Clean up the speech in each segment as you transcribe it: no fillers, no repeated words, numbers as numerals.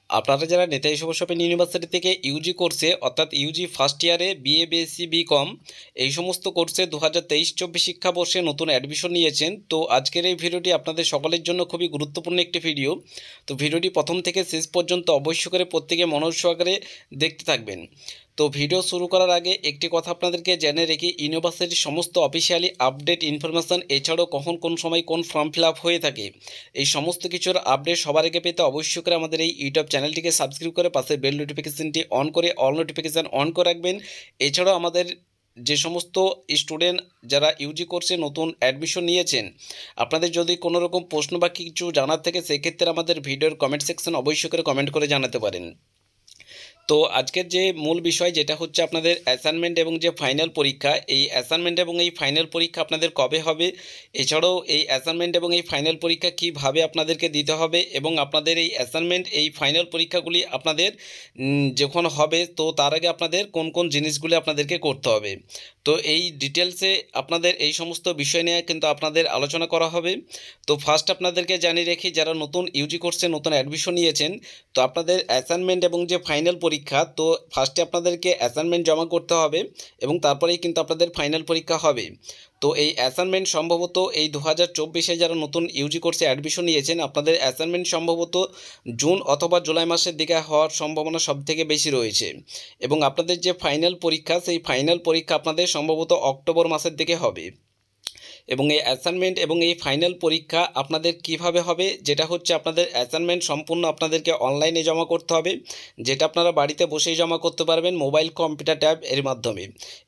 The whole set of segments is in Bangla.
আপনারা যারা নেতাজি সুভাষ ওপেন ইউনিভার্সিটি থেকে ইউজি কোর্সে অর্থাৎ ইউজি ফার্স্ট ইয়ারে বিএ বিএসসি বিকম এই সমস্ত কোর্সে 2023-24 শিক্ষাবর্ষে নতুন অ্যাডমিশন নিয়েছেন, তো আজকের এই ভিডিওটি আপনাদের সকলের জন্য খুবই গুরুত্বপূর্ণ একটি ভিডিও। তো ভিডিওটি প্রথম থেকে শেষ পর্যন্ত অবশ্যই করে প্রত্যেকে মনোযোগ সহকারে দেখতে থাকবেন। তো ভিডিও শুরু করার আগে একটি কথা আপনাদেরকে জেনে রেখে, ইউনিভার্সিটির সমস্ত অফিসিয়ালি আপডেট ইনফরমেশান এছাড়াও কখন কোন সময় কোন ফর্ম ফিল আপ হয়ে থাকে এই সমস্ত কিছুর আপডেট সবার আগে পেতে অবশ্যই করে আমাদের এই ইউটিউব চ্যানেলটিকে সাবস্ক্রাইব করে পাশে বেল নোটিফিকেশনটি অন করে অল নোটিফিকেশান অন করে রাখবেন। এছাড়াও আমাদের যে সমস্ত স্টুডেন্ট যারা ইউজি কোর্সে নতুন অ্যাডমিশন নিয়েছেন, আপনাদের যদি কোনো রকম প্রশ্ন বা কিছু জানার থাকে সেক্ষেত্রে আমাদের ভিডিওর কমেন্ট সেকশন অবশ্যই করে কমেন্ট করে জানাতে পারেন। তো আজকের যে মূল বিষয় যেটা হচ্ছে আপনাদের অ্যাসাইনমেন্ট এবং যে ফাইনাল পরীক্ষা, এই অ্যাসাইনমেন্ট এবং এই ফাইনাল পরীক্ষা আপনাদের কবে হবে, এছাড়াও এই অ্যাসাইনমেন্ট এবং এই ফাইনাল পরীক্ষা কীভাবে আপনাদেরকে দিতে হবে এবং আপনাদের এই অ্যাসাইনমেন্ট এই ফাইনাল পরীক্ষাগুলি আপনাদের যখন হবে তো তার আগে আপনাদের কোন কোন জিনিসগুলি আপনাদেরকে করতে হবে, তো এই ডিটেলসে আপনাদের এই সমস্ত বিষয় নিয়ে কিন্তু আপনাদের আলোচনা করা হবে। তো ফার্স্ট আপনাদেরকে জানিয়ে রেখি, যারা নতুন ইউজি কোর্সে নতুন অ্যাডমিশন নিয়েছেন, তো আপনাদের অ্যাসাইনমেন্ট এবং যে ফাইনাল পরীক্ষা, তো ফার্স্টে আপনাদেরকে অ্যাসাইনমেন্ট জমা করতে হবে এবং তারপরেই কিন্তু আপনাদের ফাইনাল পরীক্ষা হবে। তো এই অ্যাসাইনমেন্ট সম্ভবত এই 2024-এ যারা নতুন ইউজি কোর্সে অ্যাডমিশন নিয়েছেন, আপনাদের অ্যাসাইনমেন্ট সম্ভবত জুন অথবা জুলাই মাসের দিকে হওয়ার সম্ভাবনা সবথেকে বেশি রয়েছে এবং আপনাদের যে ফাইনাল পরীক্ষা সেই ফাইনাল পরীক্ষা আপনাদের সম্ভবত অক্টোবর মাসের দিকে হবে। এবং এই অ্যাসাইনমেন্ট এবং এই ফাইনাল পরীক্ষা আপনাদের কিভাবে হবে, যেটা হচ্ছে আপনাদের অ্যাসাইনমেন্ট সম্পূর্ণ আপনাদেরকে অনলাইনে জমা করতে হবে, যেটা আপনারা বাড়িতে বসেই জমা করতে পারবেন মোবাইল কম্পিউটার ট্যাব এর মাধ্যমে।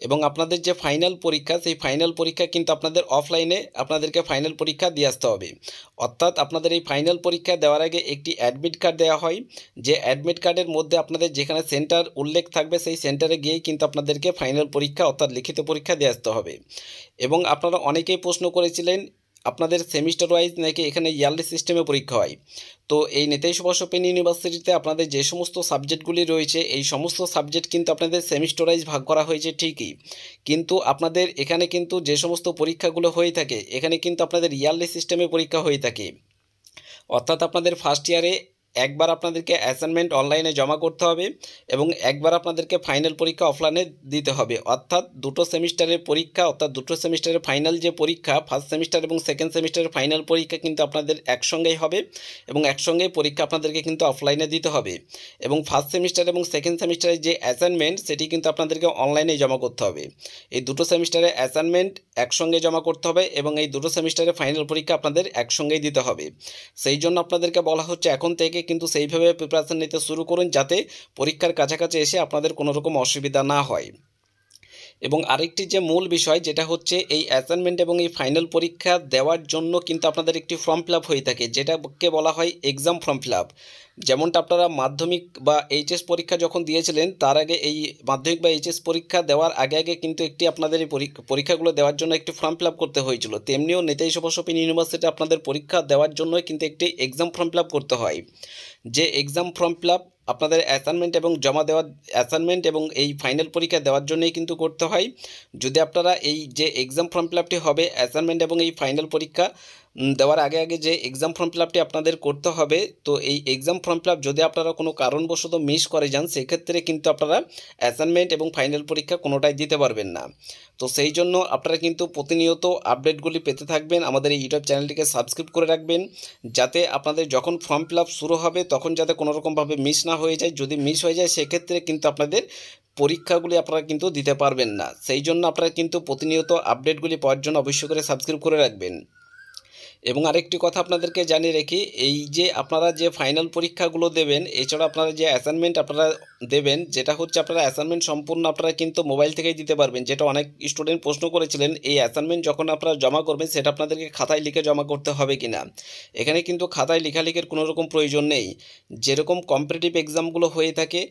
এবং আপনাদের যে ফাইনাল পরীক্ষা সেই ফাইনাল পরীক্ষা কিন্তু আপনাদের অফলাইনে আপনাদেরকে ফাইনাল পরীক্ষা দিয়ে আসতে হবে। অর্থাৎ আপনাদের এই ফাইনাল পরীক্ষা দেওয়ার আগে একটি অ্যাডমিট কার্ড দেওয়া হয়, যে অ্যাডমিট কার্ডের মধ্যে আপনাদের যেখানে সেন্টার উল্লেখ থাকবে সেই সেন্টারে গিয়েই কিন্তু আপনাদেরকে ফাইনাল পরীক্ষা অর্থাৎ লিখিত পরীক্ষা দিয়ে আসতে হবে। এবং আপনারা অনেকেই প্রশ্ন করেছিলেন আপনাদের সেমিস্টার ওয়াইজ নাকি এখানে ইয়ারলি সিস্টেমে পরীক্ষা হয়। তো এই নেতাজি সুভাষ ওপেন ইউনিভার্সিটিতে আপনাদের যে সমস্ত সাবজেক্টগুলি রয়েছে এই সমস্ত সাবজেক্ট কিন্তু আপনাদের সেমিস্টার ওয়াইজ ভাগ করা হয়েছে ঠিকই, কিন্তু আপনাদের এখানে কিন্তু যে সমস্ত পরীক্ষাগুলো হয়ে থাকে এখানে কিন্তু আপনাদের ইয়ারলি সিস্টেমে পরীক্ষা হয়ে থাকে। অর্থাৎ আপনাদের ফার্স্ট ইয়ারে একবার আপনাদেরকে অ্যাসাইনমেন্ট অনলাইনে জমা করতে হবে এবং একবার আপনাদেরকে ফাইনাল পরীক্ষা অফলাইনে দিতে হবে। অর্থাৎ দুটো সেমিস্টারের পরীক্ষা, অর্থাৎ দুটো সেমিস্টারের ফাইনাল যে পরীক্ষা ফার্স্ট সেমিস্টার এবং সেকেন্ড সেমিস্টারের ফাইনাল পরীক্ষা কিন্তু আপনাদের একসঙ্গেই হবে এবং একসঙ্গেই পরীক্ষা আপনাদেরকে কিন্তু অফলাইনে দিতে হবে। এবং ফার্স্ট সেমিস্টার এবং সেকেন্ড সেমিস্টারের যে অ্যাসাইনমেন্ট সেটি কিন্তু আপনাদেরকে অনলাইনে জমা করতে হবে। এই দুটো সেমিস্টারের অ্যাসাইনমেন্ট একসঙ্গে জমা করতে হবে এবং এই দুটো সেমিস্টারের ফাইনাল পরীক্ষা আপনাদের একসঙ্গেই দিতে হবে। সেই জন্য আপনাদেরকে বলা হচ্ছে এখন থেকে কিন্তু সেইভাবে প্রিপারেশন নিতে শুরু করুন যাতে পরীক্ষার কাছাকাছি এসে আপনাদের কোনো রকম অসুবিধা না হয়। এবং আরেকটি যে মূল বিষয় যেটা হচ্ছে এই অ্যাসাইনমেন্ট এবং এই ফাইনাল পরীক্ষা দেওয়ার জন্য কিন্তু আপনাদের একটি ফর্ম ফিল আপ হয়ে থাকে, যেটাকে বলা হয় এক্সাম ফর্ম ফিল আপ। যেমনটা আপনারা মাধ্যমিক বা এইচএস পরীক্ষা যখন দিয়েছিলেন তার আগে এই মাধ্যমিক বা এইচএস পরীক্ষা দেওয়ার আগে আগে কিন্তু একটি আপনাদের এই পরীক্ষাগুলো দেওয়ার জন্য একটি ফর্ম ফিল আপ করতে হয়েছিল, তেমনিও নেতাজি সুভাষ ওপেন ইউনিভার্সিটি আপনাদের পরীক্ষা দেওয়ার জন্য কিন্তু একটি এক্সাম ফর্ম ফিল আপ করতে হয়। যে এক্সাম ফর্ম ফিল আপ আপনাদের অ্যাসাইনমেন্ট এবং জমা দেওয়ার অ্যাসাইনমেন্ট এবং এই ফাইনাল পরীক্ষা দেওয়ার জন্যই কিন্তু করতে হয়। যদি আপনারা এই যে এক্সাম ফর্ম ফিল আপটি হবে অ্যাসাইনমেন্ট এবং এই ফাইনাল পরীক্ষা দেওয়ার আগে আগে যে এক্সাম ফর্ম ফিল আপটি আপনাদের করতে হবে, তো এই এক্সাম ফর্ম ফিল আপ যদি আপনারা কোনো কারণবশত মিস করে যান সেক্ষেত্রে কিন্তু আপনারা অ্যাসাইনমেন্ট এবং ফাইনাল পরীক্ষা কোনোটাই দিতে পারবেন না। তো সেই জন্য আপনারা কিন্তু প্রতিনিয়ত আপডেটগুলি পেতে থাকবেন, আমাদের এই ইউটিউব চ্যানেলটিকে সাবস্ক্রাইব করে রাখবেন যাতে আপনাদের যখন ফর্ম ফিল আপ শুরু হবে তখন যাতে কোনোরকমভাবে মিস না হয়ে যায়। যদি মিস হয়ে যায় সেক্ষেত্রে কিন্তু আপনাদের পরীক্ষাগুলি আপনারা কিন্তু দিতে পারবেন না। সেই জন্য আপনারা কিন্তু প্রতিনিয়ত আপডেটগুলি পাওয়ার জন্য অবশ্যই করে সাবস্ক্রাইব করে রাখবেন। এবং আরেকটি কথা আপনাদেরকে জানিয়ে রাখি, এই যে আপনারা যে ফাইনাল পরীক্ষাগুলো দেবেন এছাড়া আপনারা যে অ্যাসাইনমেন্ট আপনারা দেবেন, যেটা হচ্ছে আপনারা অ্যাসাইনমেন্ট সম্পূর্ণ আপনারা কিন্তু মোবাইল থেকেই দিতে পারবেন, যেটা অনেক স্টুডেন্ট প্রশ্ন করেছিলেন এই অ্যাসাইনমেন্ট যখন আপনারা জমা করবেন সেটা আপনাদেরকে খাতায় লিখে জমা করতে হবে কি না। এখানে কিন্তু খাতায় লেখালেখির কোনো রকম প্রয়োজন নেই। যেরকম কম্পিটিটিভ এক্সামগুলো হয়ে থাকে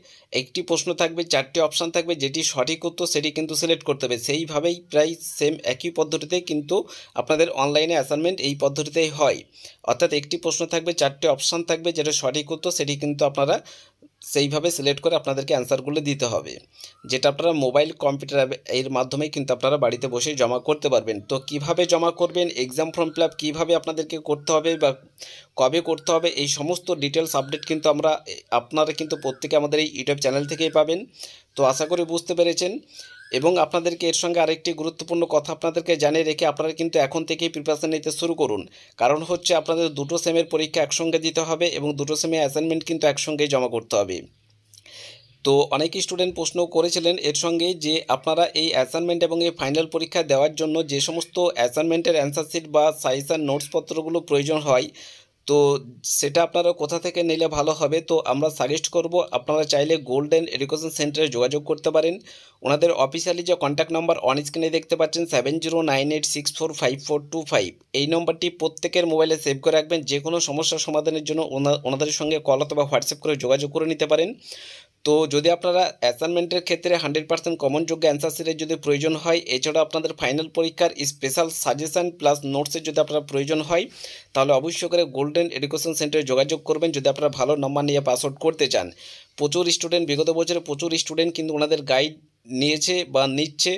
একটি প্রশ্ন থাকবে, চারটি অপশান থাকবে, যেটি সঠিক উত্তর সেটি কিন্তু সিলেক্ট করতে হবে, সেইভাবেই প্রায় সেম একই পদ্ধতিতে কিন্তু আপনাদের অনলাইনে অ্যাসাইনমেন্ট এই পদ্ধতিতেই হয়। অর্থাৎ একটি প্রশ্ন থাকবে, চারটি অপশান থাকবে, যেটা সঠিক উত্তর সেটি কিন্তু আপনারা সেইভাবে সিলেক্ট করে আপনাদেরকে অ্যান্সারগুলো দিতে হবে, যেটা আপনারা মোবাইল কম্পিউটার এর মাধ্যমে কিন্তু আপনারা বাড়িতে বসে জমা করতে পারবেন। তো কিভাবে জমা করবেন, এক্সাম ফর্ম ফিল আপ কীভাবে আপনাদেরকে করতে হবে বা কবে করতে হবে, এই সমস্ত ডিটেলস আপডেট কিন্তু আপনারা কিন্তু প্রত্যেকে আমাদের এই ইউটিউব চ্যানেল থেকেই পাবেন। তো আশা করি বুঝতে পেরেছেন। এবং আপনাদেরকে এর সঙ্গে আরেকটি গুরুত্বপূর্ণ কথা আপনাদেরকে জানিয়ে রেখে আপনারা কিন্তু এখন থেকেই প্রিপারেশন নিতে শুরু করুন। কারণ হচ্ছে আপনাদের দুটো সেমের পরীক্ষা একসঙ্গে দিতে হবে এবং দুটো সেমে অ্যাসাইনমেন্ট কিন্তু একসঙ্গেই জমা করতে হবে। তো অনেক স্টুডেন্ট প্রশ্ন করেছিলেন এর সঙ্গে যে আপনারা এই অ্যাসাইনমেন্ট এবং এই ফাইনাল পরীক্ষা দেওয়ার জন্য যে সমস্ত অ্যাসাইনমেন্টের অ্যান্সার শিট বা সাজেশন নোটসপত্রগুলো প্রয়োজন হয়, তো সেটা আপনারা কোথা থেকে নিলে ভালো হবে। তো আমরা সাজেস্ট করব আপনারা চাইলে গোল্ডেন এডুকেশন সেন্টারে যোগাযোগ করতে পারেন। ওনাদের অফিসিয়ালি যে কন্ট্যাক্ট নাম্বার অন স্ক্রিনে দেখতে পাচ্ছেন 7098645425, এই নম্বরটি প্রত্যেকের মোবাইলে সেভ করে রাখবেন। যে কোনো সমস্যার সমাধানের জন্য ওনাদের সঙ্গে কল অথবা হোয়াটসঅ্যাপ করে যোগাযোগ করে নিতে পারেন। তো যদি আপনারা অ্যাসাইনমেন্টের ক্ষেত্রে 100% কমন যোগ্য অ্যান্সার শিটের যদি প্রয়োজন হয়, এছাড়া আপনাদের ফাইনাল পরীক্ষার স্পেশাল সাজেশন প্লাস নোটসের যদি আপনার প্রয়োজন হয়, তাহলে অবশ্যই করে গোল্ডেন এডুকেশন সেন্টারে যোগাযোগ করবেন যদি আপনারা ভালো নম্বর নিয়ে পাস আউট করতে চান। প্রচুর স্টুডেন্ট, বিগত বছরে প্রচুর স্টুডেন্ট কিন্তু ওনাদের গাইড নিয়েছে বা নিচ্ছে।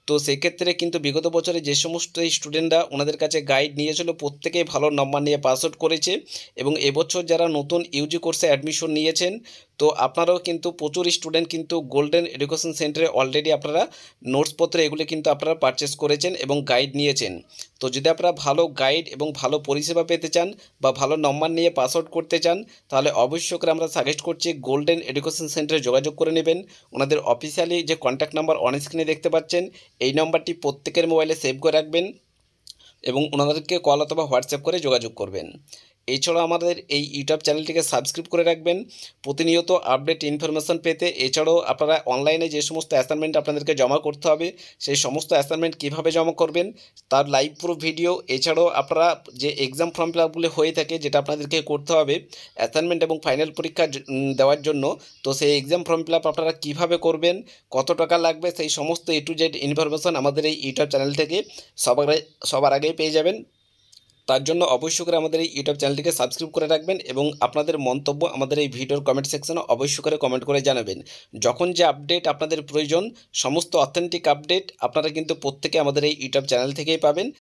তো সেক্ষেত্রে কিন্তু বিগত বছরে যে সমস্ত স্টুডেন্টরা ওনাদের কাছে গাইড নিয়েছিল প্রত্যেকেই ভালো নম্বর নিয়ে পাস আউট করেছে। এবং এবছর যারা নতুন ইউজি কোর্সে অ্যাডমিশন নিয়েছেন, তো আপনারাও কিন্তু প্রচুর স্টুডেন্ট কিন্তু গোল্ডেন এডুকেশন সেন্টারে অলরেডি আপনারা নোটসপত্র এগুলি কিন্তু আপনারা পারচেস করেছেন এবং গাইড নিয়েছেন। তো যদি আপনারা ভালো গাইড এবং ভালো পরিষেবা পেতে চান বা ভালো নম্বর নিয়ে পাস আউট করতে চান, তাহলে অবশ্যই করে আমরা সাজেস্ট করছি গোল্ডেন এডুকেশন সেন্টারে যোগাযোগ করে নেবেন। ওনাদের অফিসিয়ালি যে কন্ট্যাক্ট নাম্বার অন স্ক্রিনে দেখতে পাচ্ছেন, এই নম্বরটি প্রত্যেকের মোবাইলে সেভ করে রাখবেন এবং ওনাদেরকে কল অথবা হোয়াটসঅ্যাপ করে যোগাযোগ করবেন। এছাড়াও আমাদের এই ইউটিউব চ্যানেলটিকে সাবস্ক্রাইব করে রাখবেন প্রতিনিয়ত আপডেট ইনফরমেশন পেতে। এছাড়াও আপনারা অনলাইনে যে সমস্ত অ্যাসাইনমেন্ট আপনাদেরকে জমা করতে হবে, সেই সমস্ত অ্যাসাইনমেন্ট কীভাবে জমা করবেন তার লাইভ প্রুফ ভিডিও, এছাড়াও আপনারা যে এক্সাম ফর্ম ফিল আপগুলি হয়ে থাকে যেটা আপনাদেরকে করতে হবে অ্যাসাইনমেন্ট এবং ফাইনাল পরীক্ষা দেওয়ার জন্য, তো সেই এক্সাম ফর্ম ফিল আপ আপনারা কীভাবে করবেন, কত টাকা লাগবে, সেই সমস্ত A to Z ইনফরমেশন আমাদের এই ইউটিউব চ্যানেল থেকে সবার আগেই পেয়ে যাবেন। তার জন্য অবশ্যই করে আমাদের এই ইউটিউব চ্যানেলটিকে সাবস্ক্রাইব করে রাখবেন এবং আপনাদের মন্তব্য আমাদের এই ভিডিওর কমেন্ট সেকশনে অবশ্যই করে কমেন্ট করে জানাবেন। যখন যে আপডেট আপনাদের প্রয়োজন, সমস্ত অথেন্টিক আপডেট আপনারা কিন্তু প্রত্যেকে আমাদের এই ইউটিউব চ্যানেল থেকেই পাবেন।